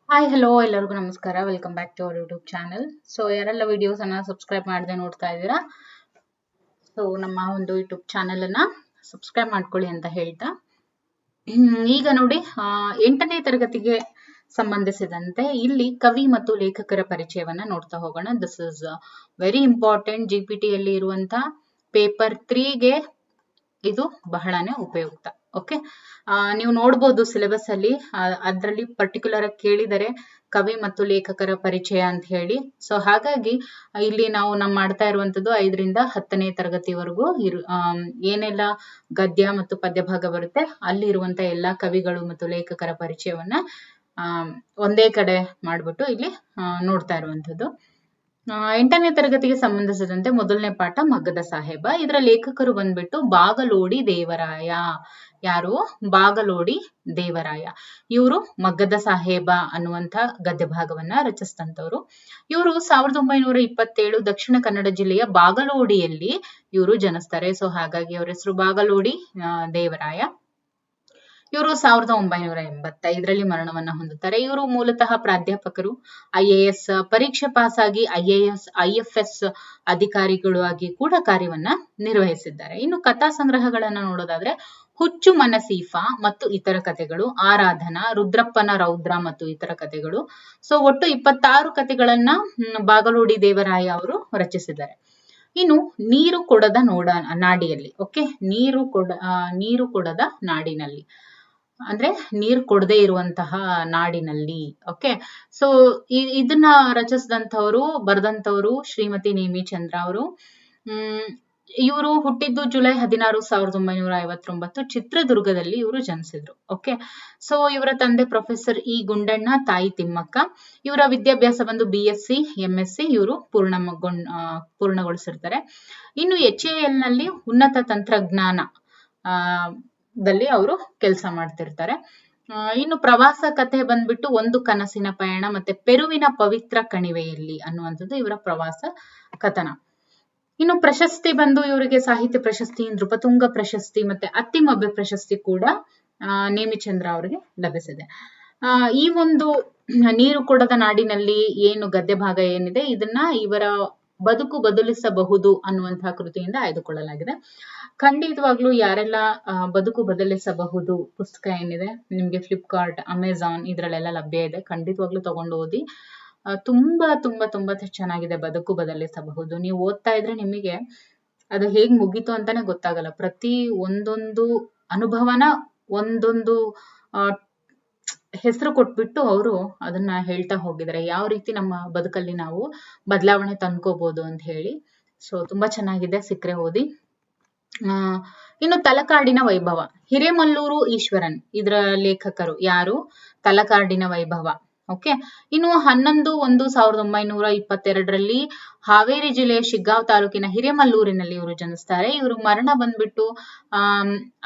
Hi hello ಎಲ್ಲರಿಗೂ ನಮಸ್ಕಾರ. Welcome back to our YouTube channel. So ಯಾರೆಲ್ಲ ವಿಡಿಯೋಸ್ ಅನ್ನ ಸಬ್ಸ್ಕ್ರೈಬ್ ಮಾಡದೆ ನೋಡ್ತಾ ಇದ್ದೀರಾ, ಸೊ ನಮ್ಮ ಒಂದು ಯೂಟ್ಯೂಬ್ ಚಾನಲ್ ಅನ್ನ ಸಬ್ಸ್ಕ್ರೈಬ್ ಮಾಡ್ಕೊಳ್ಳಿ ಅಂತ ಹೇಳ್ತಾ, ಈಗ ನೋಡಿ 8ನೇ ತರಗತಿಗೆ ಸಂಬಂಧಿಸಿದಂತೆ ಇಲ್ಲಿ ಕವಿ ಮತ್ತು ಲೇಖಕರ ಪರಿಚಯವನ್ನ ನೋಡ್ತಾ ಹೋಗೋಣ. This is very important. GPT ಯಲ್ಲಿ ಇರುವಂತ ಪೇಪರ್ 3ಗೆ ಇದು ಬಹಳನೇ ಉಪಯುಕ್ತ. ಓಕೆ, ನೀವು ನೋಡ್ಬೋದು ಸಿಲೆಬಸ್ ಅಲ್ಲಿ ಅದರಲ್ಲಿ ಪರ್ಟಿಕ್ಯುಲರ್ ಆಗಿ ಕೇಳಿದರೆ ಕವಿ ಮತ್ತು ಲೇಖಕರ ಪರಿಚಯ ಅಂತ ಹೇಳಿ. ಸೊ ಹಾಗಾಗಿ ಇಲ್ಲಿ ನಾವು ಮಾಡ್ತಾ ಇರುವಂತದ್ದು 5ರಿಂದ 10ನೇ ತರಗತಿವರೆಗೂ ಏನೆಲ್ಲ ಗದ್ಯ ಮತ್ತು ಪದ್ಯ ಭಾಗ ಬರುತ್ತೆ ಅಲ್ಲಿ ಇರುವಂತ ಎಲ್ಲಾ ಕವಿಗಳು ಮತ್ತು ಲೇಖಕರ ಪರಿಚಯವನ್ನ ಒಂದೇ ಕಡೆ ಮಾಡ್ಬಿಟ್ಟು ಇಲ್ಲಿ ನೋಡ್ತಾ ಇರುವಂತದ್ದು. 8ನೇ ತರಗತಿಗೆ ಸಂಬಂಧಿಸಿದಂತೆ ಮೊದಲನೇ ಪಾಠ ಮಗ್ಗದ ಸಾಹೇಬ. ಇದರ ಲೇಖಕರು ಬಂದ್ಬಿಟ್ಟು ಬಾಗಲೋಡಿ ದೇವರಾಯ. ಯಾರು? ಬಾಗಲೋಡಿ ದೇವರಾಯ. ಇವರು ಮಗ್ಗದ ಸಾಹೇಬ ಅನ್ನುವಂಥ ಗದ್ಯ ಭಾಗವನ್ನ ರಚಿಸಿದಂತವ್ರು. ಇವರು 1927 ದಕ್ಷಿಣ ಕನ್ನಡ ಜಿಲ್ಲೆಯ ಬಾಗಲೋಡಿಯಲ್ಲಿ ಇವರು ಜನಿಸ್ತಾರೆ. ಸೊ ಹಾಗಾಗಿ ಅವರ ಹೆಸರು ಬಾಗಲೋಡಿ ದೇವರಾಯ. ಇವರು 1985ರಲ್ಲಿ ಮರಣವನ್ನ ಹೊಂದುತ್ತಾರೆ. ಇವರು ಮೂಲತಃ ಪ್ರಾಧ್ಯಾಪಕರು. IAS ಪರೀಕ್ಷೆ ಪಾಸ್ ಆಗಿ IFS ಅಧಿಕಾರಿಗಳು ಆಗಿ ಕೂಡ ಕಾರ್ಯವನ್ನ ನಿರ್ವಹಿಸಿದ್ದಾರೆ. ಇನ್ನು ಕಥಾ ಸಂಗ್ರಹಗಳನ್ನ ನೋಡೋದಾದ್ರೆ ಹುಚ್ಚು ಮನಸೀಫಾ ಮತ್ತು ಇತರ ಕಥೆಗಳು, ಆರಾಧನಾ, ರುದ್ರಪ್ಪನ ರೌದ್ರ ಮತ್ತು ಇತರ ಕಥೆಗಳು. ಸೊ ಒಟ್ಟು 26 ಕಥೆಗಳನ್ನ ಬಾಗಲೋಡಿ ದೇವರಾಯ ಅವರು ರಚಿಸಿದ್ದಾರೆ. ಇನ್ನು ನೀರು ಕೊಡದ ನಾಡಿಯಲ್ಲಿ, ಓಕೆ, ನೀರು ಕೊಡದ ನಾಡಿನಲ್ಲಿ ಅಂದ್ರೆ ನೀರು ಕೊಡದೇ ಇರುವಂತಹ ನಾಡಿನಲ್ಲಿ. ಓಕೆ, ಸೊ ಇದನ್ನ ರಚಿಸಿದಂಥವ್ರು ಬರೆದಂಥವ್ರು ಶ್ರೀಮತಿ ನೇಮಿಚಂದ್ರ ಅವರು. ಇವರು ಹುಟ್ಟಿದ್ದು ಜುಲೈ 16, 1959 ಚಿತ್ರದುರ್ಗದಲ್ಲಿ ಇವರು ಜನಿಸಿದ್ರು. ಓಕೆ, ಸೊ ಇವರ ತಂದೆ ಪ್ರೊಫೆಸರ್ ಗುಂಡಣ್ಣ, ತಾಯಿ ತಿಮ್ಮಕ್ಕ. ಇವರ ವಿದ್ಯಾಭ್ಯಾಸ ಬಂದು BSc MSc ಇವರು ಪೂರ್ಣಗೊಳಿಸಿರ್ತಾರೆ. ಇನ್ನು HAL ನಲ್ಲಿ ಉನ್ನತ ತಂತ್ರಜ್ಞಾನ ದಲ್ಲಿ ಅವರು ಕೆಲಸ ಮಾಡ್ತಿರ್ತಾರೆ. ಇನ್ನು ಪ್ರವಾಸ ಕಥೆ ಬಂದ್ಬಿಟ್ಟು ಒಂದು ಕನಸಿನ ಪಯಣ ಮತ್ತೆ ಪೆರುವಿನ ಪವಿತ್ರ ಕಣಿವೆಯಲ್ಲಿ ಅನ್ನುವಂಥದ್ದು ಇವರ ಪ್ರವಾಸ ಕಥನ. ಇನ್ನು ಪ್ರಶಸ್ತಿ ಬಂದು ಇವರಿಗೆ ಸಾಹಿತ್ಯ ಪ್ರಶಸ್ತಿ, ನೃಪತುಂಗ ಪ್ರಶಸ್ತಿ ಮತ್ತೆ ಅತ್ತಿಮಬ್ಬೆ ಪ್ರಶಸ್ತಿ ಕೂಡ ನೇಮಿಚಂದ್ರ ಅವರಿಗೆ ಲಭಿಸಿದೆ. ಈ ಒಂದು ನೀರು ಕೊಡದ ನಾಡಿನಲ್ಲಿ ಏನು ಗದ್ಯ ಭಾಗ ಏನಿದೆ ಇದನ್ನ ಇವರ ಬದುಕು ಬದಲಿಸಬಹುದು ಅನ್ನುವಂತಹ ಕೃತಿಯಿಂದ ಆಯ್ದುಕೊಳ್ಳಲಾಗಿದೆ. ಖಂಡಿತವಾಗ್ಲೂ ಯಾರೆಲ್ಲ ಬದುಕು ಬದಲಿಸಬಹುದು ಪುಸ್ತಕ ಏನಿದೆ ನಿಮ್ಗೆ ಫ್ಲಿಪ್ಕಾರ್ಟ್, ಅಮೆಜಾನ್ ಇದ್ರಲ್ಲೆಲ್ಲ ಲಭ್ಯ ಇದೆ. ಖಂಡಿತವಾಗ್ಲೂ ತಗೊಂಡು ಓದಿ. ತುಂಬಾ ತುಂಬಾ ತುಂಬಾ ಚೆನ್ನಾಗಿದೆ. ಬದುಕು ಬದಲಿಸಬಹುದು. ನೀವು ಓದ್ತಾ ಇದ್ರೆ ನಿಮಗೆ ಅದು ಹೇಗ್ ಮುಗೀತು ಅಂತಾನೆ ಗೊತ್ತಾಗಲ್ಲ. ಪ್ರತಿ ಒಂದೊಂದು ಅನುಭವನ ಒಂದೊಂದು ಹೆಸರು ಕೊಟ್ಬಿಟ್ಟು ಅವರು ಅದನ್ನ ಹೇಳ್ತಾ ಹೋಗಿದ್ದಾರೆ, ಯಾವ ರೀತಿ ನಮ್ಮ ಬದುಕಲ್ಲಿ ನಾವು ಬದಲಾವಣೆ ತಂದ್ಕೋಬಹುದು ಅಂತ ಹೇಳಿ. ಸೊ ತುಂಬಾ ಚೆನ್ನಾಗಿದೆ, ಸಿಕ್ಕರೆ ಓದಿ. ಇನ್ನು ತಲಕಾಡಿನ ವೈಭವ, ಹಿರೇಮಲ್ಲೂರು ಈಶ್ವರನ್ ಇದರ ಲೇಖಕರು. ಯಾರು? ತಲಕಾಡಿನ ವೈಭವ. ಓಕೆ, ಇನ್ನು 11/1/1922ರಲ್ಲಿ ಹಾವೇರಿ ಜಿಲ್ಲೆಯ ಶಿಗ್ಗಾಂವ್ ತಾಲೂಕಿನ ಹಿರೇಮಲ್ಲೂರಿನಲ್ಲಿ ಇವರು ಜನಿಸ್ತಾರೆ. ಇವರು ಮರಣ ಬಂದ್ಬಿಟ್ಟು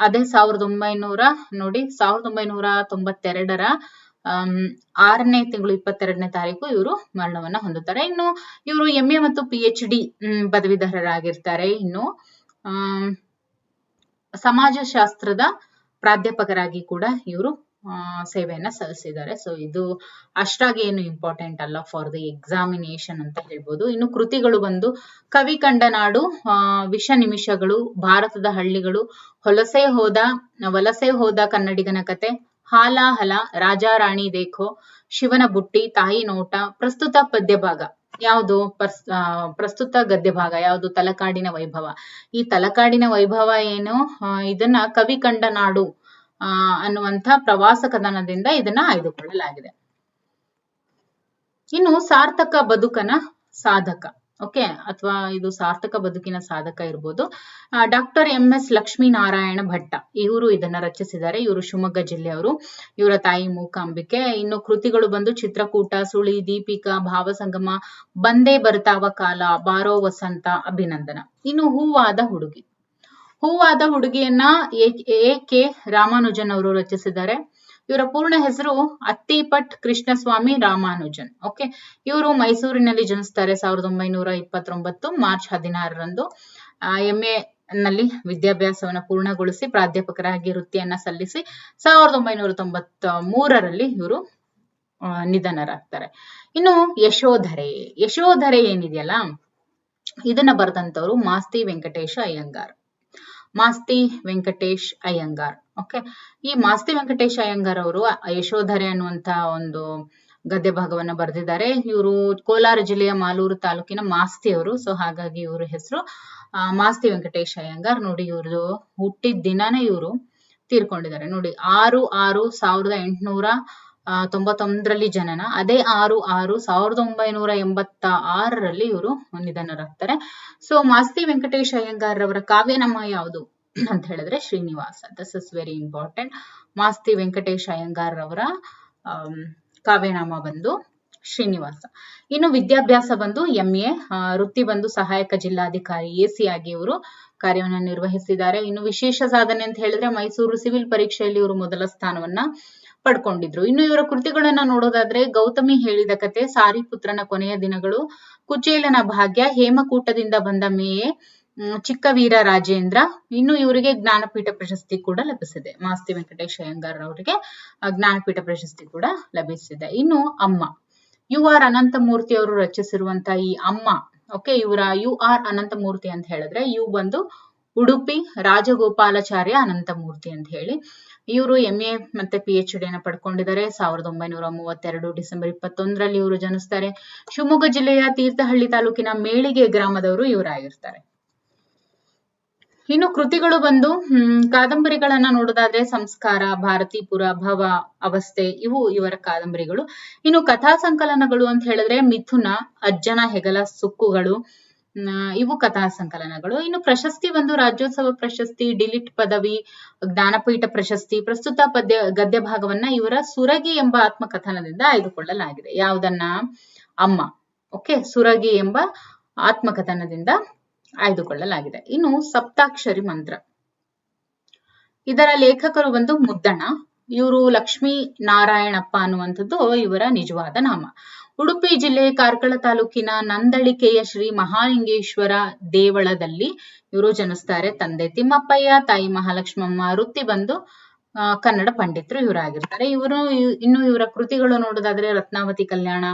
ಅದೇ 1992ರ 6ನೇ ತಿಂಗಳು 22ನೇ ತಾರೀಕು ಇವರು ಮರಣವನ್ನ ಹೊಂದುತ್ತಾರೆ. ಇನ್ನು ಇವರು MA ಮತ್ತು PhD ಪದವೀಧರರಾಗಿರ್ತಾರೆ. ಇನ್ನು ಸಮಾಜಶಾಸ್ತ್ರದ ಪ್ರಾಧ್ಯಾಪಕರಾಗಿ ಕೂಡ ಇವರು ಸೇವೆಯನ್ನ ಸಲ್ಲಿಸಿದ್ದಾರೆ. ಸೊ ಇದು ಅಷ್ಟಾಗಿ ಏನು ಇಂಪಾರ್ಟೆಂಟ್ ಅಲ್ಲ ಫಾರ್ ದಿ ಎಕ್ಸಾಮಿನೇಷನ್ ಅಂತ ಹೇಳ್ಬೋದು. ಇನ್ನು ಕೃತಿಗಳು ಬಂದು ಕವಿ ಕಂಡ ನಾಡು, ವಿಷ ನಿಮಿಷಗಳು, ಭಾರತದ ಹಳ್ಳಿಗಳು, ವಲಸೆ ಹೋದ ಕನ್ನಡಿಗನ ಕತೆ, ಹಾಲಾಹಲ, ರಾಜಾ ರಾಣಿ ದೇಖೋ, ಶಿವನ ಬುಟ್ಟಿ, ತಾಯಿ ನೋಟ. ಪ್ರಸ್ತುತ ಪದ್ಯ ಭಾಗ ಯಾವುದು? ಪ್ರಸ್ತುತ ಗದ್ಯ ಭಾಗ ಯಾವುದು? ತಲಕಾಡಿನ ವೈಭವ. ಈ ತಲಕಾಡಿನ ವೈಭವ ಏನು, ಇದನ್ನ ಕವಿ ಕಂಡ ನಾಡು ಅನ್ನುವಂಥ ಪ್ರವಾಸ ಕಥನದಿಂದ ಇದನ್ನ ಆಯ್ದುಕೊಳ್ಳಲಾಗಿದೆ. ಇನ್ನು ಸಾರ್ಥಕ ಬದುಕನ ಸಾಧಕ, ಓಕೆ, ಅಥವಾ ಇದು ಸಾರ್ಥಕ ಬದುಕಿನ ಸಾಧಕ ಇರ್ಬೋದು. ಡಾಕ್ಟರ್ MS ಲಕ್ಷ್ಮೀನಾರಾಯಣ ಭಟ್ಟ ಇವರು ಇದನ್ನ ರಚಿಸಿದ್ದಾರೆ. ಇವರು ಶಿವಮೊಗ್ಗ ಜಿಲ್ಲೆಯವರು. ಇವರ ತಾಯಿ ಮೂಕಾಂಬಿಕೆ. ಇನ್ನು ಕೃತಿಗಳು ಬಂದು ಚಿತ್ರಕೂಟ, ಸುಳಿ, ದೀಪಿಕಾ, ಭಾವಸಂಗಮ, ಬಂದೇ ಬರ್ತಾವ ಕಾಲ, ಬಾರೋ ವಸಂತ, ಅಭಿನಂದನ. ಇನ್ನು ಹೂವಾದ ಹುಡುಗಿಯನ್ನ AK ರಾಮಾನುಜನ್ ಅವರು ರಚಿಸಿದ್ದಾರೆ. ಇವರ ಪೂರ್ಣ ಹೆಸರು ಅತ್ತಿಪಟ್ ಕೃಷ್ಣಸ್ವಾಮಿ ರಾಮಾನುಜನ್. ಓಕೆ, ಇವರು ಮೈಸೂರಿನಲ್ಲಿ ಜನಿಸ್ತಾರೆ. 1929 ಮಾರ್ಚ್ 16ರಂದು MA ನಲ್ಲಿ ವಿದ್ಯಾಭ್ಯಾಸವನ್ನ ಪೂರ್ಣಗೊಳಿಸಿ ಪ್ರಾಧ್ಯಾಪಕರಾಗಿ ವೃತ್ತಿಯನ್ನ ಸಲ್ಲಿಸಿ 1993ರಲ್ಲಿ ಇವರು ನಿಧನರಾಗ್ತಾರೆ. ಇನ್ನು ಯಶೋಧರೆ ಏನಿದೆಯಲ್ಲ, ಇದನ್ನ ಬರೆದಂತವ್ರು ಮಾಸ್ತಿ ವೆಂಕಟೇಶ ಅಯ್ಯಂಗಾರ್. ಓಕೆ, ಈ ಮಾಸ್ತಿ ವೆಂಕಟೇಶ ಅಯ್ಯಂಗಾರ್ ಅವರು ಯಶೋಧರೆ ಅನ್ನುವಂತ ಒಂದು ಗದ್ಯ ಭಾಗವನ್ನ ಬರೆದಿದ್ದಾರೆ. ಇವರು ಕೋಲಾರ ಜಿಲ್ಲೆಯ ಮಾಲೂರು ತಾಲೂಕಿನ ಮಾಸ್ತಿ ಅವರು. ಸೊ ಹಾಗಾಗಿ ಇವ್ರ ಹೆಸರು ಮಾಸ್ತಿ ವೆಂಕಟೇಶ ಅಯ್ಯಂಗಾರ್. ನೋಡಿ, ಇವ್ರದ್ದು ಹುಟ್ಟಿದ ದಿನಾನೇ ಇವರು ತೀರ್ಕೊಂಡಿದ್ದಾರೆ. ನೋಡಿ, 6/6/1891 ಜನನ, ಅದೇ 6/6/1986 ಇವರು ನಿಧನರಾಗ್ತಾರೆ. ಸೊ ಮಾಸ್ತಿ ವೆಂಕಟೇಶ ಅಯ್ಯಂಗಾರ್ ಅವರ ಕಾವ್ಯನಾಮ ಯಾವುದು ಅಂತ ಹೇಳಿದ್ರೆ Srinivasa. This is very important. Masti Venkatesha Iyengar ಅವರ ಕಾವ್ಯನಾಮ ಬಂದು ಶ್ರೀನಿವಾಸ. ಇನ್ನು ವಿದ್ಯಾಭ್ಯಾಸ ಬಂದು MA, ವೃತ್ತಿ ಬಂದು ಸಹಾಯಕ ಜಿಲ್ಲಾಧಿಕಾರಿ AC ಆಗಿ ಇವರು ಕಾರ್ಯವನ್ನು ನಿರ್ವಹಿಸಿದ್ದಾರೆ. ಇನ್ನು ವಿಶೇಷ ಸಾಧನೆ ಅಂತ ಹೇಳಿದ್ರೆ ಮೈಸೂರು ಸಿವಿಲ್ ಪರೀಕ್ಷೆಯಲ್ಲಿ ಇವರು ಮೊದಲ ಸ್ಥಾನವನ್ನ ಪಡ್ಕೊಂಡಿದ್ರು. ಇನ್ನು ಇವರ ಕೃತಿಗಳನ್ನ ನೋಡೋದಾದ್ರೆ ಗೌತಮಿ ಹೇಳಿದ ಕತೆ, ಸಾರಿಪುತ್ರನ ಕೊನೆಯ ದಿನಗಳು, ಕುಚೇಲನ ಭಾಗ್ಯ, ಹೇಮಕೂಟದಿಂದ ಬಂದ ಮೇಯೆ, ಚಿಕ್ಕವೀರ ರಾಜೇಂದ್ರ. ಇನ್ನು ಇವರಿಗೆ ಜ್ಞಾನಪೀಠ ಪ್ರಶಸ್ತಿ ಕೂಡ ಲಭಿಸಿದೆ. ಮಾಸ್ತಿ ವೆಂಕಟೇಶ ಅಯ್ಯಂಗಾರ್ ಅವರಿಗೆ ಜ್ಞಾನಪೀಠ ಪ್ರಶಸ್ತಿ ಕೂಡ ಲಭಿಸಿದೆ. ಇನ್ನು ಅಮ್ಮ, UR ಅನಂತಮೂರ್ತಿ ಅವರು ರಚಿಸಿರುವಂತಹ ಈ ಅಮ್ಮ, ಓಕೆ, ಇವರ UR ಅನಂತಮೂರ್ತಿ ಅಂತ ಹೇಳಿದ್ರೆ ಯು ಬಂದು ಉಡುಪಿ ರಾಜಗೋಪಾಲಾಚಾರ್ಯ ಅನಂತಮೂರ್ತಿ ಅಂತ ಹೇಳಿ. ಇವರು MA ಮತ್ತೆ PhD ಅನ್ನ ಪಡ್ಕೊಂಡಿದ್ದಾರೆ. 1932 ಡಿಸೆಂಬರ್ 21 ಇವರು ಜನಿಸ್ತಾರೆ. ಶಿವಮೊಗ್ಗ ಜಿಲ್ಲೆಯ ತೀರ್ಥಹಳ್ಳಿ ತಾಲೂಕಿನ ಮೇಳಿಗೆ ಗ್ರಾಮದವರು ಇವರಾಗಿರ್ತಾರೆ. ಇನ್ನು ಕೃತಿಗಳು ಬಂದು ಕಾದಂಬರಿಗಳನ್ನ ನೋಡೋದಾದ್ರೆ ಸಂಸ್ಕಾರ, ಭಾರತೀಪುರ, ಭವ, ಅವಸ್ಥೆ, ಇವು ಇವರ ಕಾದಂಬರಿಗಳು. ಇನ್ನು ಕಥಾ ಸಂಕಲನಗಳು ಅಂತ ಹೇಳಿದ್ರೆ ಮಿಥುನ, ಅಜ್ಜನ ಹೆಗಲ ಸುಕ್ಕುಗಳು, ಇವು ಕಥಾ ಸಂಕಲನಗಳು. ಇನ್ನು ಪ್ರಶಸ್ತಿ ಬಂದು ರಾಜ್ಯೋತ್ಸವ ಪ್ರಶಸ್ತಿ, ಡಿಲಿಟ್ ಪದವಿ, ಜ್ಞಾನಪೀಠ ಪ್ರಶಸ್ತಿ. ಪ್ರಸ್ತುತ ಗದ್ಯ ಭಾಗವನ್ನ ಇವರ ಸುರಗಿ ಎಂಬ ಆತ್ಮಕಥನದಿಂದ ಆಯ್ದುಕೊಳ್ಳಲಾಗಿದೆ. ಯಾವುದನ್ನ? ಅಮ್ಮ. ಓಕೆ, ಸುರಗಿ ಎಂಬ ಆತ್ಮಕಥನದಿಂದ ಆಯ್ದುಕೊಳ್ಳಲಾಗಿದೆ. ಇನ್ನು ಸಪ್ತಾಕ್ಷರಿ ಮಂತ್ರ, ಇದರ ಲೇಖಕರು ಬಂದು ಮುದ್ದಣ. ಇವರು ಲಕ್ಷ್ಮೀ ನಾರಾಯಣಪ್ಪ ಅನ್ನುವಂಥದ್ದು ಇವರ ನಿಜವಾದ ನಾಮ. ಉಡುಪಿ ಜಿಲ್ಲೆ ಕಾರ್ಕಳ ತಾಲೂಕಿನ ನಂದಳಿಕೆಯ ಶ್ರೀ ಮಹಾಲಿಂಗೇಶ್ವರ ದೇವಳದಲ್ಲಿ ಇವರು ಜನಿಸ್ತಾರೆ. ತಂದೆ ತಿಮ್ಮಪ್ಪಯ್ಯ, ತಾಯಿ ಮಹಾಲಕ್ಷ್ಮಮ್ಮ. ವೃತ್ತಿ ಬಂದು ಕನ್ನಡ ಪಂಡಿತರು ಇವರಾಗಿರ್ತಾರೆ. ಇನ್ನು ಇವರ ಕೃತಿಗಳು ನೋಡೋದಾದ್ರೆ ರತ್ನಾವತಿ ಕಲ್ಯಾಣ,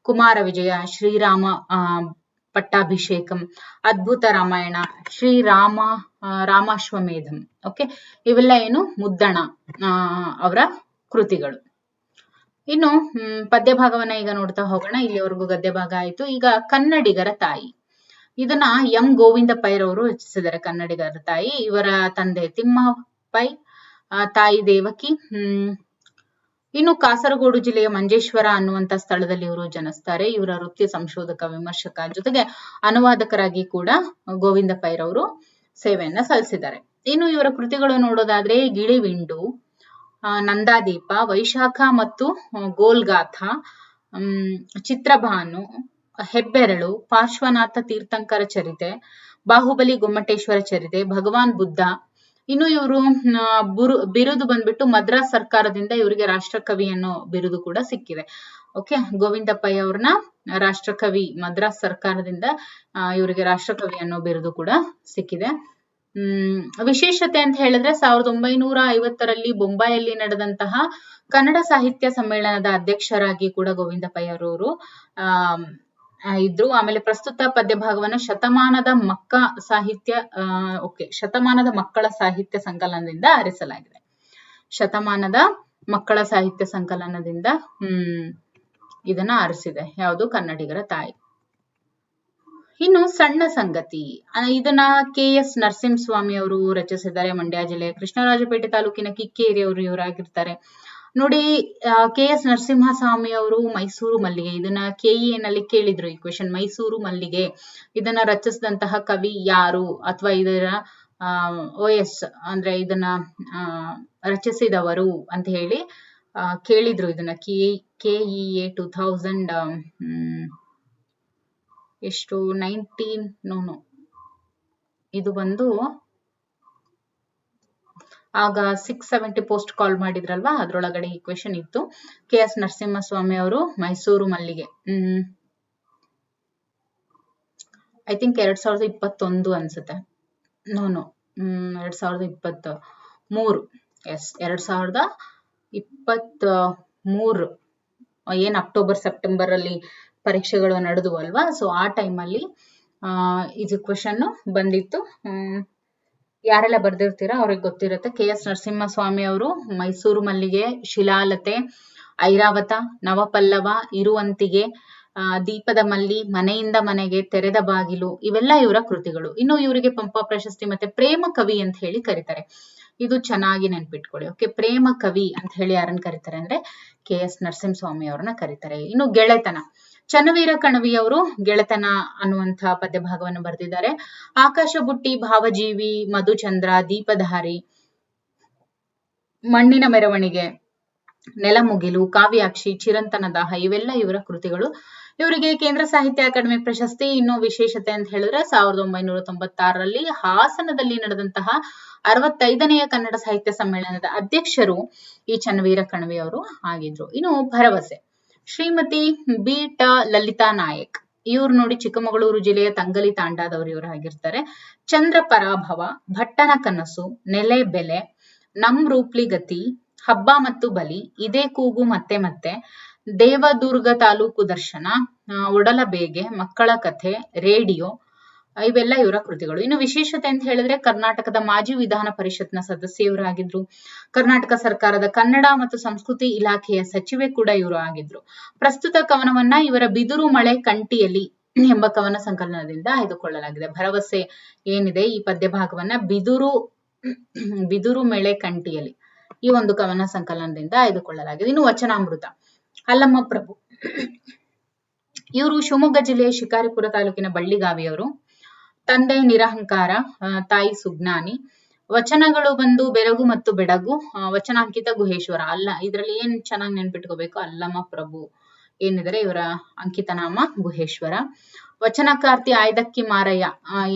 ಕುಮಾರ ವಿಜಯ, ಶ್ರೀರಾಮ ಪಟ್ಟಾಭಿಷೇಕಂ, ಅದ್ಭುತ ರಾಮಾಯಣ, ರಾಮಾಶ್ವಮೇಧಂ. ಓಕೆ, ಇವೆಲ್ಲ ಏನು ಮುದ್ದಣ ಅವರ ಕೃತಿಗಳು. ಇನ್ನು ಪದ್ಯ ಭಾಗವನ್ನ ಈಗ ನೋಡ್ತಾ ಹೋಗೋಣ. ಇಲ್ಲಿವರೆಗೂ ಗದ್ಯ ಭಾಗ ಆಯ್ತು. ಈಗ ಕನ್ನಡಿಗರ ತಾಯಿ, ಇದನ್ನ ಎಂ ಗೋವಿಂದ ಪೈರವರು ರಚಿಸಿದ್ದಾರೆ. ಕನ್ನಡಿಗರ ತಾಯಿ, ಇವರ ತಂದೆ ತಿಮ್ಮಪೈ, ತಾಯಿ ದೇವಕಿ. ಇನ್ನು ಕಾಸರಗೋಡು ಜಿಲ್ಲೆಯ ಮಂಜೇಶ್ವರ ಅನ್ನುವಂತ ಸ್ಥಳದಲ್ಲಿ ಇವರು ಜನಿಸ್ತಾರೆ. ಇವರ ವೃತ್ತಿ ಸಂಶೋಧಕ, ವಿಮರ್ಶಕ, ಜೊತೆಗೆ ಅನುವಾದಕರಾಗಿ ಕೂಡ ಗೋವಿಂದ ಪೈರವರು ಸೇವೆಯನ್ನ ಸಲ್ಲಿಸಿದ್ದಾರೆ. ಇನ್ನು ಇವರ ಕೃತಿಗಳು ನೋಡೋದಾದ್ರೆ ಗಿಳಿವಿಂಡು, ನಂದಾದೀಪ, ವೈಶಾಖ ಮತ್ತು ಗೋಲ್ಗಾಥ, ಚಿತ್ರಭಾನು, ಹೆಬ್ಬೆರಳು, ಪಾರ್ಶ್ವನಾಥ ತೀರ್ಥಂಕರ ಚರಿತೆ, ಬಾಹುಬಲಿ ಗೊಮ್ಮಟೇಶ್ವರ ಚರಿತೆ, ಭಗವಾನ್ ಬುದ್ಧ. ಇನ್ನು ಇವರು ಬಿರುದು ಬಂದ್ಬಿಟ್ಟು ಮದ್ರಾಸ್ ಸರ್ಕಾರದಿಂದ ಇವರಿಗೆ ರಾಷ್ಟ್ರಕವಿ ಅನ್ನೋ ಬಿರುದು ಕೂಡ ಸಿಕ್ಕಿದೆ. ಓಕೆ, ಗೋವಿಂದ ಪೈ ಅವ್ರನ್ನ ರಾಷ್ಟ್ರಕವಿ, ಮದ್ರಾಸ್ ಸರ್ಕಾರದಿಂದ ಇವರಿಗೆ ರಾಷ್ಟ್ರಕವಿ ಅನ್ನೋ ಬಿರುದು ಕೂಡ ಸಿಕ್ಕಿದೆ. ವಿಶೇಷತೆ ಅಂತ ಹೇಳಿದ್ರೆ 1950ರಲ್ಲಿ ಬೊಂಬಾಯಲ್ಲಿ ನಡೆದಂತಹ ಕನ್ನಡ ಸಾಹಿತ್ಯ ಸಮ್ಮೇಳನದ ಅಧ್ಯಕ್ಷರಾಗಿ ಕೂಡ ಗೋವಿಂದ ಪೈ ಅವರು ಇದ್ರು. ಆಮೇಲೆ ಪ್ರಸ್ತುತ ಪದ್ಯ ಭಾಗವನ್ನು ಶತಮಾನದ ಮಕ್ಕಳ ಸಾಹಿತ್ಯ ಸಂಕಲನದಿಂದ ಆರಿಸಲಾಗಿದೆ. ಶತಮಾನದ ಮಕ್ಕಳ ಸಾಹಿತ್ಯ ಸಂಕಲನದಿಂದ ಇದನ್ನ ಆರಿಸಿದೆ. ಯಾವುದು? ಕನ್ನಡಿಗರ ತಾಯಿ. ಇನ್ನು ಸಣ್ಣ ಸಂಗತಿ, ಇದನ್ನ KS ನರಸಿಂಹಸ್ವಾಮಿ ಅವರು ರಚಿಸಿದ್ದಾರೆ. ಮಂಡ್ಯ ಜಿಲ್ಲೆಯ ಕೃಷ್ಣರಾಜಪೇಟೆ ತಾಲೂಕಿನ ಕಿಕ್ಕೇರಿ ಅವರು ಇವರಾಗಿರ್ತಾರೆ. ನೋಡಿ, KS ನರಸಿಂಹಸ್ವಾಮಿ ಅವರು ಮೈಸೂರು ಮಲ್ಲಿಗೆ, ಇದನ್ನ KE ನಲ್ಲಿ ಕೇಳಿದ್ರು ಈ ಕ್ವೆಶನ್. ಮೈಸೂರು ಮಲ್ಲಿಗೆ ಇದನ್ನ ರಚಿಸಿದಂತಹ ಕವಿ ಯಾರು, ಅಥವಾ ಇದರ OS ಅಂದ್ರೆ ಇದನ್ನ ರಚಿಸಿದವರು ಅಂತ ಹೇಳಿ ಕೇಳಿದ್ರು. ಇದನ್ನ KEA 2000 ಎಷ್ಟು 19 ಇದು ಬಂದು ಆಗ 670 ಪೋಸ್ಟ್ ಕಾಲ್ ಮಾಡಿದ್ರಲ್ವಾ, ಅದ್ರೊಳಗಡೆ ಈ ಕ್ವೆಶನ್ ಇತ್ತು. KS ನರಸಿಂಹಸ್ವಾಮಿ ಅವರು ಮೈಸೂರು ಮಲ್ಲಿಗೆ ಐ ಥಿಂಕ್ 2021 ಅನ್ಸುತ್ತೆ. 2023. ಎಸ್, 2023 ಏನ್ ಅಕ್ಟೋಬರ್ ಸೆಪ್ಟೆಂಬರ್ ಅಲ್ಲಿ ಪರೀಕ್ಷೆಗಳು ನಡೆದವು ಅಲ್ವಾ, ಸೊ ಆ ಟೈಮಲ್ಲಿ ಇದು ಕ್ವಶನ್ ಬಂದಿತ್ತು. ಯಾರೆಲ್ಲ ಬರ್ದಿರ್ತೀರಾ ಅವ್ರಿಗೆ ಗೊತ್ತಿರುತ್ತೆ. KS ನರಸಿಂಹಸ್ವಾಮಿ ಅವರು ಮೈಸೂರು ಮಲ್ಲಿಗೆ, ಶಿಲಾಲತೆ, ಐರಾವತ, ನವಪಲ್ಲವ, ಇರುವಂತಿಗೆ, ದೀಪದ ಮಲ್ಲಿ, ಮನೆಯಿಂದ ಮನೆಗೆ, ತೆರೆದ ಬಾಗಿಲು, ಇವೆಲ್ಲ ಇವರ ಕೃತಿಗಳು. ಇನ್ನು ಇವರಿಗೆ ಪಂಪ ಪ್ರಶಸ್ತಿ ಮತ್ತೆ ಪ್ರೇಮ ಕವಿ ಅಂತ ಹೇಳಿ ಕರೀತಾರೆ. ಇದು ಚೆನ್ನಾಗಿ ನೆನ್ಪಿಟ್ಕೊಳ್ಳಿ. ಓಕೆ, ಪ್ರೇಮ ಕವಿ ಅಂತ ಹೇಳಿ ಯಾರನ್ನ ಕರೀತಾರೆ ಅಂದ್ರೆ KS ನರಸಿಂಹಸ್ವಾಮಿ ಅವ್ರನ್ನ ಕರೀತಾರೆ. ಇನ್ನು ಗೆಳೆತನ, ಚನ್ನವೀರ ಕಣವಿ ಅವರು ಗೆಳೆತನ ಅನ್ನುವಂಥ ಪದ್ಯ ಭಾಗವನ್ನು ಬರೆದಿದ್ದಾರೆ. ಆಕಾಶ ಬುಟ್ಟಿ, ಭಾವಜೀವಿ, ಮಧುಚಂದ್ರ, ದೀಪಧಾರಿ, ಮಣ್ಣಿನ ಮೆರವಣಿಗೆ, ನೆಲಮುಗಿಲು, ಕಾವ್ಯಾಕ್ಷಿ, ಚಿರಂತನ ದಾಹ, ಇವೆಲ್ಲ ಇವರ ಕೃತಿಗಳು. ಇವರಿಗೆ ಕೇಂದ್ರ ಸಾಹಿತ್ಯ ಅಕಾಡೆಮಿ ಪ್ರಶಸ್ತಿ. ಇನ್ನು ವಿಶೇಷತೆ ಅಂತ ಹೇಳಿದ್ರೆ 1996ರಲ್ಲಿ ಹಾಸನದಲ್ಲಿ ನಡೆದಂತಹ 65ನೆಯ ಕನ್ನಡ ಸಾಹಿತ್ಯ ಸಮ್ಮೇಳನದ ಅಧ್ಯಕ್ಷರು ಈ ಚನ್ನವೀರ ಕಣವಿ ಅವರು ಆಗಿದ್ರು. ಇನ್ನು ಭರವಸೆ, ಶ್ರೀಮತಿ B.ಟ ಲಲಿತಾ ನಾಯಕ್, ಇವ್ರು ನೋಡಿ ಚಿಕ್ಕಮಗಳೂರು ಜಿಲ್ಲೆಯ ತಂಗಲಿ ತಾಂಡಾದವರು ಇವರು ಆಗಿರ್ತಾರೆ. ಚಂದ್ರ ಪರಾಭವ, ಭಟ್ಟನ ಕನಸು, ನೆಲೆ ಬೆಲೆ, ನಮ್ ರೂಪ್ಲಿ ಗತಿ, ಹಬ್ಬ ಮತ್ತು ಬಲಿ, ಇದೇ ಕೂಗು ಮತ್ತೆ ಮತ್ತೆ, ದೇವದುರ್ಗ ತಾಲೂಕು ದರ್ಶನ, ಒಡಲ ಬೇಗೆ, ಮಕ್ಕಳ ಕಥೆ, ರೇಡಿಯೋ, ಇವೆಲ್ಲ ಇವರ ಕೃತಿಗಳು. ಇನ್ನು ವಿಶೇಷತೆ ಅಂತ ಹೇಳಿದ್ರೆ ಕರ್ನಾಟಕದ ಮಾಜಿ ವಿಧಾನ ಪರಿಷತ್ನ ಸದಸ್ಯರಾಗಿದ್ರು. ಕರ್ನಾಟಕ ಸರ್ಕಾರದ ಕನ್ನಡ ಮತ್ತು ಸಂಸ್ಕೃತಿ ಇಲಾಖೆಯ ಸಚಿವೆ ಕೂಡ ಇವರು ಆಗಿದ್ರು. ಪ್ರಸ್ತುತ ಕವನವನ್ನ ಇವರ ಬಿದುರು ಮಳೆ ಕಂಟಿಯಲ್ಲಿ ಎಂಬ ಕವನ ಸಂಕಲನದಿಂದ ಆಯ್ದುಕೊಳ್ಳಲಾಗಿದೆ. ಭರವಸೆ ಏನಿದೆ ಈ ಪದ್ಯ ಭಾಗವನ್ನ ಬಿದುರು ಮಳೆ ಕಂಟಿಯಲ್ಲಿ ಈ ಒಂದು ಕವನ ಸಂಕಲನದಿಂದ ಆಯ್ದುಕೊಳ್ಳಲಾಗಿದೆ. ಇನ್ನು ವಚನಾಮೃತ, ಅಲ್ಲಮ್ಮ ಪ್ರಭು, ಇವರು ಶಿವಮೊಗ್ಗ ಜಿಲ್ಲೆಯ ಶಿಕಾರಿಪುರ ತಾಲೂಕಿನ ಬಳ್ಳಿಗಾವಿಯವರು. ತಂದೆ ನಿರಹಂಕಾರ, ತಾಯಿ ಸುಜ್ಞಾನಿ. ವಚನಗಳು ಬಂದು ಬೆರಗು ಮತ್ತು ಬೆಡಗು, ವಚನಾಂಕಿತ ಗುಹೇಶ್ವರ. ಇದರಲ್ಲಿ ಏನ್ ಚೆನ್ನಾಗಿ ನೆನ್ಪಿಟ್ಕೋಬೇಕು, ಅಲ್ಲಮ್ಮ ಪ್ರಭು ಏನಿದ್ದಾರೆ ಇವರ ಅಂಕಿತ ನಾಮ ಗುಹೇಶ್ವರ. ವಚನಕಾರ್ತಿ ಆಯ್ದಕ್ಕಿ ಮಾರಯ್ಯ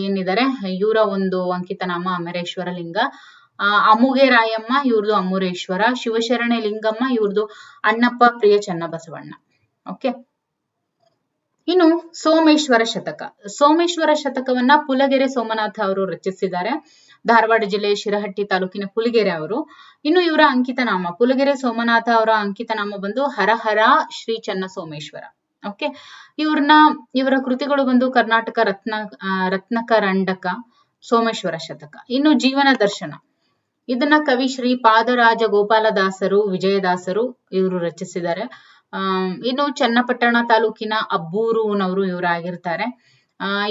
ಏನಿದ್ದಾರೆ ಇವರ ಒಂದು ಅಂಕಿತ ನಾಮ ಅಮರೇಶ್ವರ ಲಿಂಗ. ಅಮುಗೆ ರಾಯಮ್ಮ ಇವ್ರದು ಅಮರೇಶ್ವರ. ಶಿವಶರಣೆ ಲಿಂಗಮ್ಮ ಇವ್ರದು ಅಣ್ಣಪ್ಪ ಪ್ರಿಯ ಚನ್ನಬಸವಣ್ಣ. ಓಕೆ, ಇನ್ನು ಸೋಮೇಶ್ವರ ಶತಕ. ಸೋಮೇಶ್ವರ ಶತಕವನ್ನ ಪುಲಗೆರೆ ಸೋಮನಾಥ ಅವರು ರಚಿಸಿದ್ದಾರೆ. ಧಾರವಾಡ ಜಿಲ್ಲೆಯ ಶಿರಹಟ್ಟಿ ತಾಲೂಕಿನ ಪುಲಿಗೆರೆ ಅವರು. ಇನ್ನು ಇವರ ಅಂಕಿತ ನಾಮ, ಪುಲಗೆರೆ ಸೋಮನಾಥ ಅವರ ಅಂಕಿತ ನಾಮ ಬಂದು ಹರಹರ ಶ್ರೀ ಚನ್ನ ಸೋಮೇಶ್ವರ. ಓಕೆ, ಇವರ ಕೃತಿಗಳು ಬಂದು ಕರ್ನಾಟಕ ರತ್ನಕರಂಡಕ, ಸೋಮೇಶ್ವರ ಶತಕ. ಇನ್ನು ಜೀವನ ದರ್ಶನ, ಇದನ್ನ ಕವಿ ಶ್ರೀ ಪಾದರಾಜ ಗೋಪಾಲದಾಸರು ವಿಜಯದಾಸರು ಇವರು ರಚಿಸಿದ್ದಾರೆ. ಇನ್ನು ಚನ್ನಪಟ್ಟಣ ತಾಲೂಕಿನ ಅಬ್ಬೂರುನವರು ಇವರಾಗಿರ್ತಾರೆ.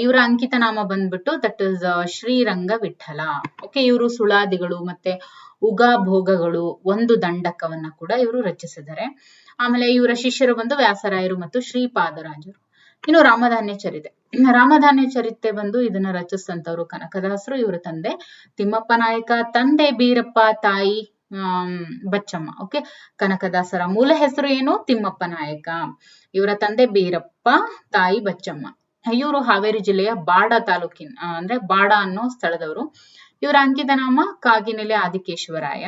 ಇವರ ಅಂಕಿತ ನಾಮ ಬಂದ್ಬಿಟ್ಟು that is Sriranga Vittala. Okay, ಇವರು ಸುಳಾದಿಗಳು ಮತ್ತೆ ಉಗಾಭೋಗಗಳು, ಒಂದು ದಂಡಕವನ್ನ ಕೂಡ ಇವರು ರಚಿಸಿದ್ದಾರೆ. ಆಮೇಲೆ ಇವರ ಶಿಷ್ಯರು ಬಂದು ವ್ಯಾಸರಾಯರು ಮತ್ತು ಶ್ರೀಪಾದರಾಜರು. ಇನ್ನು ರಾಮಧಾನ್ಯ ಚರಿತೆ. ರಾಮಧಾನ್ಯ ಚರಿತೆ ಬಂದು ಇದನ್ನ ರಚಿಸಿದಂತವ್ರು ಕನಕದಾಸರು, ಇವರ ತಂದೆ ತಿಮ್ಮಪ್ಪ ನಾಯಕ, ತಂದೆ ಬೀರಪ್ಪ, ತಾಯಿ ಬಚ್ಚಮ್ಮ. ಓಕೆ, ಕನಕದಾಸರ ಮೂಲ ಹೆಸರು ಏನು, ತಿಮ್ಮಪ್ಪ ನಾಯಕ. ಇವರ ತಂದೆ ಬೀರಪ್ಪ, ತಾಯಿ ಬಚ್ಚಮ್ಮ. ಇವರು ಹಾವೇರಿ ಜಿಲ್ಲೆಯ ಬಾಡ ತಾಲೂಕಿನ ಅಂದ್ರೆ ಬಾಡ ಅನ್ನೋ ಸ್ಥಳದವರು. ಇವರ ಅಂಕಿತ ನಾಮ ಕಾಗಿನೆಲೆ ಆದಿಕೇಶ್ವರಾಯ.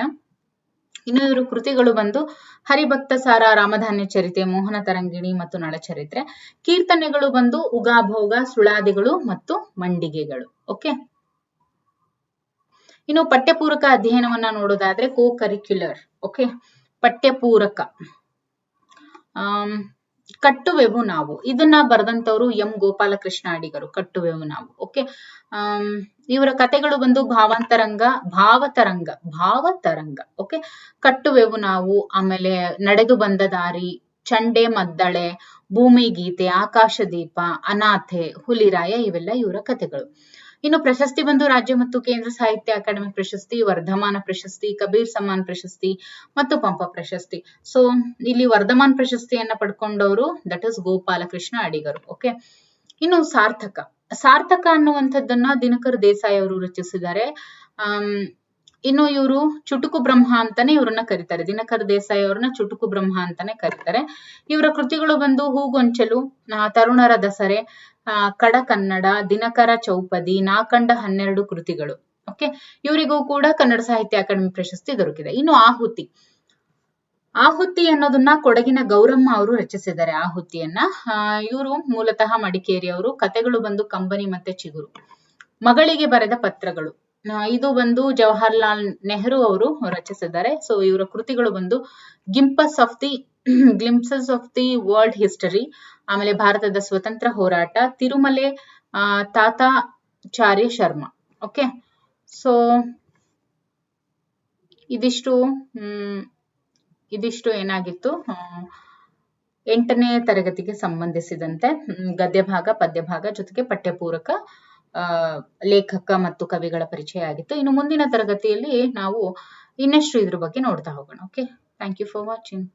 ಇನ್ನು ಇವರು ಕೃತಿಗಳು ಬಂದು ಹರಿಭಕ್ತ ಸಾರ, ರಾಮಧಾನ್ಯ ಚರಿತೆ, ಮೋಹನ ತರಂಗಿಣಿ ಮತ್ತು ನಳಚರಿತ್ರೆ. ಕೀರ್ತನೆಗಳು ಬಂದು ಉಗಾಭೋಗ, ಸುಳಾದಿಗಳು ಮತ್ತು ಮಂಡಿಗೆಗಳು. ಓಕೆ, ಇನ್ನು ಪಠ್ಯಪೂರಕ ಅಧ್ಯಯನವನ್ನ ನೋಡೋದಾದ್ರೆ ಕೋ ಕರಿಕ್ಯುಲರ್. ಓಕೆ, ಪಠ್ಯಪೂರಕ ಕಟ್ಟುವೆವು ನಾವು, ಇದನ್ನ ಬರೆದಂತವ್ರು ಎಂ ಗೋಪಾಲಕೃಷ್ಣ ಅಡಿಗರು. ಕಟ್ಟುವೆವು ನಾವು. ಓಕೆ, ಇವರ ಕಥೆಗಳು ಬಂದು ಭಾವತರಂಗ. ಓಕೆ, ಕಟ್ಟುವೆವು ನಾವು, ಆಮೇಲೆ ನಡೆದು ಬಂದ ದಾರಿ, ಚಂಡೆ ಮದ್ದಳೆ, ಭೂಮಿ ಗೀತೆ, ಆಕಾಶದೀಪ, ಅನಾಥೆ, ಹುಲಿರಾಯ, ಇವೆಲ್ಲ ಇವರ ಕಥೆಗಳು. ಇನ್ನು ಪ್ರಶಸ್ತಿ ಬಂದು ರಾಜ್ಯ ಮತ್ತು ಕೇಂದ್ರ ಸಾಹಿತ್ಯ ಅಕಾಡೆಮಿ ಪ್ರಶಸ್ತಿ, ವರ್ಧಮಾನ ಪ್ರಶಸ್ತಿ, ಕಬೀರ್ ಸಮ್ಮಾನ್ ಪ್ರಶಸ್ತಿ ಮತ್ತು ಪಂಪ ಪ್ರಶಸ್ತಿ. ಸೊ ಇಲ್ಲಿ ವರ್ಧಮಾನ್ ಪ್ರಶಸ್ತಿಯನ್ನ ಪಡ್ಕೊಂಡವರು ದಟ್ ಇಸ್ ಗೋಪಾಲಕೃಷ್ಣ ಅಡಿಗರು. ಓಕೆ, ಇನ್ನು ಸಾರ್ಥಕ ಅನ್ನುವಂಥದ್ದನ್ನ ದಿನಕರ್ ದೇಸಾಯಿ ಅವರು ರಚಿಸಿದ್ದಾರೆ. ಇನ್ನು ಇವರು ಚುಟುಕು ಬ್ರಹ್ಮ ಅಂತಾನೆ ಇವ್ರನ್ನ ಕರೀತಾರೆ. ದಿನಕರ್ ದೇಸಾಯಿ ಅವ್ರನ್ನ ಚುಟುಕು ಬ್ರಹ್ಮ ಅಂತಾನೆ ಕರೀತಾರೆ. ಇವರ ಕೃತಿಗಳು ಬಂದು ಹೂಗೊಂಚಲು, ತರುಣರ ದಸರೆ, ಕನ್ನಡ, ದಿನಕರ ಚೌಪದಿ, ನಾಕಂಡ 12 ಕೃತಿಗಳು. ಓಕೆ, ಇವರಿಗೂ ಕೂಡ ಕನ್ನಡ ಸಾಹಿತ್ಯ ಅಕಾಡೆಮಿ ಪ್ರಶಸ್ತಿ ದೊರಕಿದೆ. ಇನ್ನು ಆಹುತಿ ಅನ್ನೋದನ್ನ ಕೊಡಗಿನ ಗೌರಮ್ಮ ಅವರು ರಚಿಸಿದ್ದಾರೆ. ಆಹುತಿಯನ್ನ ಇವರು ಮೂಲತಃ ಮಡಿಕೇರಿಯವರು. ಕಥೆಗಳು ಬಂದು ಕಂಬನಿ ಮತ್ತೆ ಚಿಗುರು. ಮಗಳಿಗೆ ಬರೆದ ಪತ್ರಗಳು, ಇದು ಬಂದು ಜವಾಹರ್ಲಾಲ್ ನೆಹರು ಅವರು ರಚಿಸಿದ್ದಾರೆ. ಸೊ ಇವರ ಕೃತಿಗಳು ಬಂದು glimpse of the glimpses of the world history, ಆಮೇಲೆ ಭಾರತದ ಸ್ವತಂತ್ರ ಹೋರಾಟ, ತಿರುಮಲೆ ತಾತಾಚಾರ್ಯ ಶರ್ಮಾ. ಓಕೆ, ಸೊ ಇದಿಷ್ಟು ಏನಾಗಿತ್ತು, 8ನೇ ತರಗತಿಗೆ ಸಂಬಂಧಿಸಿದಂತೆ ಗದ್ಯ ಭಾಗ, ಪದ್ಯ ಭಾಗ ಜೊತೆಗೆ ಪಠ್ಯಪೂರಕ, ಲೇಖಕ ಮತ್ತು ಕವಿಗಳ ಪರಿಚಯ ಆಗಿತ್ತು. ಇನ್ನು ಮುಂದಿನ ತರಗತಿಯಲ್ಲಿ ನಾವು ಇನ್ನಷ್ಟು ಇದ್ರ ಬಗ್ಗೆ ನೋಡ್ತಾ ಹೋಗೋಣ. Okay, thank you for watching.